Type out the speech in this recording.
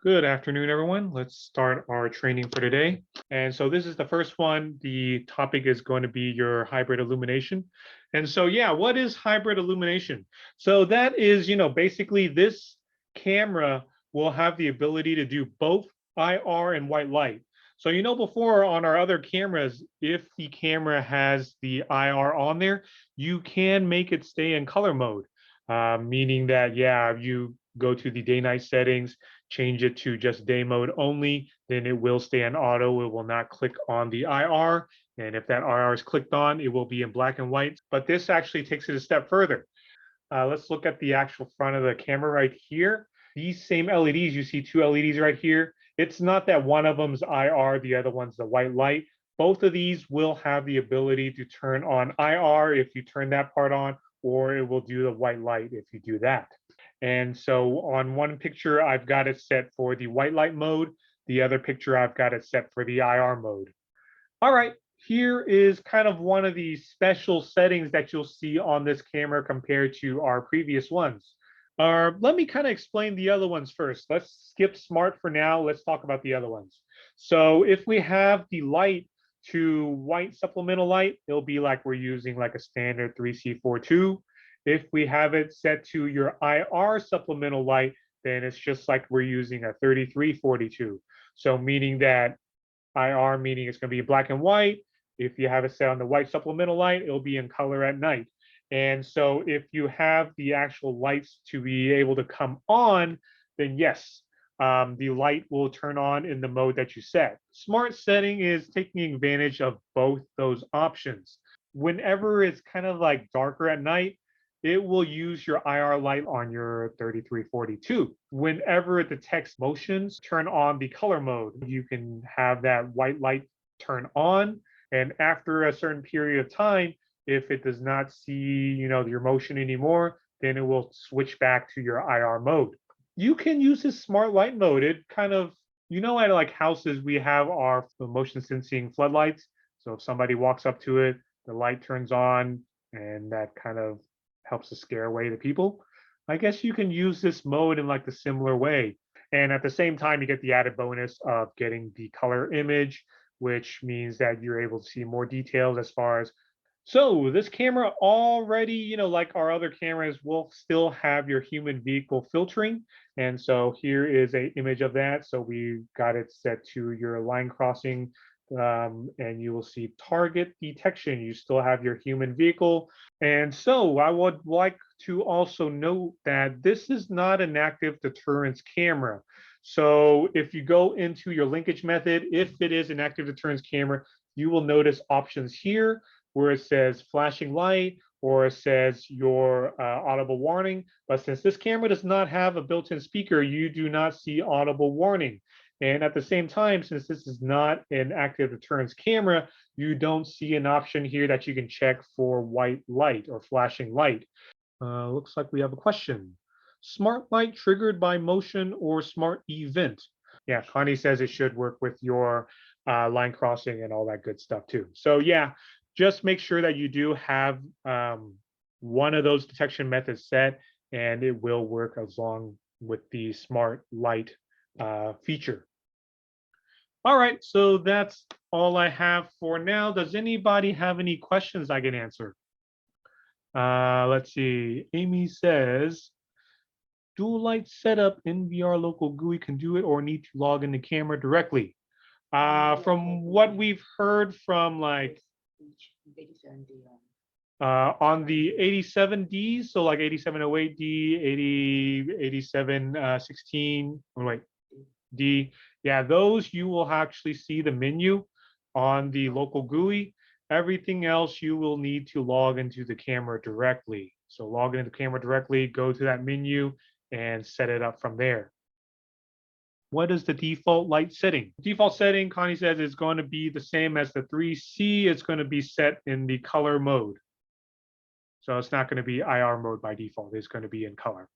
Good afternoon, everyone. Let's start our training for today. And so this is the first one. The topic is going to be your hybrid illumination. And so, yeah, what is hybrid illumination? So that is, basically this camera will have the ability to do both IR and white light. So, before on our other cameras, if the camera has the IR on there, you can make it stay in color mode, meaning that, yeah, you go to the day-night settings, change it to just day mode only, then it will stay on auto. It will not click on the IR. And if that IR is clicked on, it will be in black and white. But this actually takes it a step further. Let's look at the actual front of the camera right here. These same LEDs, you see two LEDs right here. It's not that one of them's IR, the other one's the white light. Both of these will have the ability to turn on IR if you turn that part on, or it will do the white light if you do that. And so on one picture, I've got it set for the white light mode. The other picture, I've got it set for the IR mode. All right, here is kind of one of the special settings that you'll see on this camera compared to our previous ones. Let me kind of explain the other ones first. Let's skip smart for now. Let's talk about the other ones. So if we have the light to white supplemental light, it'll be like we're using like a standard 3C42. If we have it set to your IR supplemental light, then it's just like we're using a 3342. So meaning that IR meaning it's going to be black and white. If you have it set on the white supplemental light, it'll be in color at night. And so if you have the actual lights to be able to come on, then yes, the light will turn on in the mode that you set. Smart setting is taking advantage of both those options. Whenever it's kind of like darker at night, it will use your IR light on your 3342. Whenever it detects motions, turn on the color mode. You can have that white light turn on. And after a certain period of time, if it does not see, your motion anymore, then it will switch back to your IR mode. You can use this smart light mode. It kind of, at like houses, we have our motion sensing floodlights. So if somebody walks up to it, the light turns on and that kind of helps to scare away the people. I guess you can use this mode in like the similar way. And at the same time, you get the added bonus of getting the color image, which means that you're able to see more details as far as. So this camera already, like our other cameras, will still have your human vehicle filtering. And so here is an image of that. So we got it set to your line crossing, and you will see target detection. You still have your human vehicle. And so I would like to also note that this is not an active deterrence camera. So if you go into your linkage method, if it is an active deterrence camera, you will notice options here where it says flashing light or it says your audible warning. But since this camera does not have a built-in speaker, you do not see audible warning. And at the same time, since this is not an active deterrence camera, you don't see an option here that you can check for white light or flashing light. Looks like we have a question. Smart light triggered by motion or smart event? Yeah, Connie says it should work with your line crossing and all that good stuff too. So yeah, just make sure that you do have one of those detection methods set, and it will work along with the smart light feature. All right, so that's all I have for now. Does anybody have any questions I can answer? Let's see. Amy says, dual light setup in VR local GUI can do it or need to log in the camera directly. From what we've heard from like on the 87Ds, so like 8708D, 8716, wait, D, yeah, those you will actually see the menu on the local GUI. Everything else you will need to log into the camera directly. So log into the camera directly, go to that menu and set it up from there. What is the default light setting? Default setting, Connie says, is going to be the same as the 3C. It's going to be set in the color mode. So it's not going to be IR mode by default. It's going to be in color.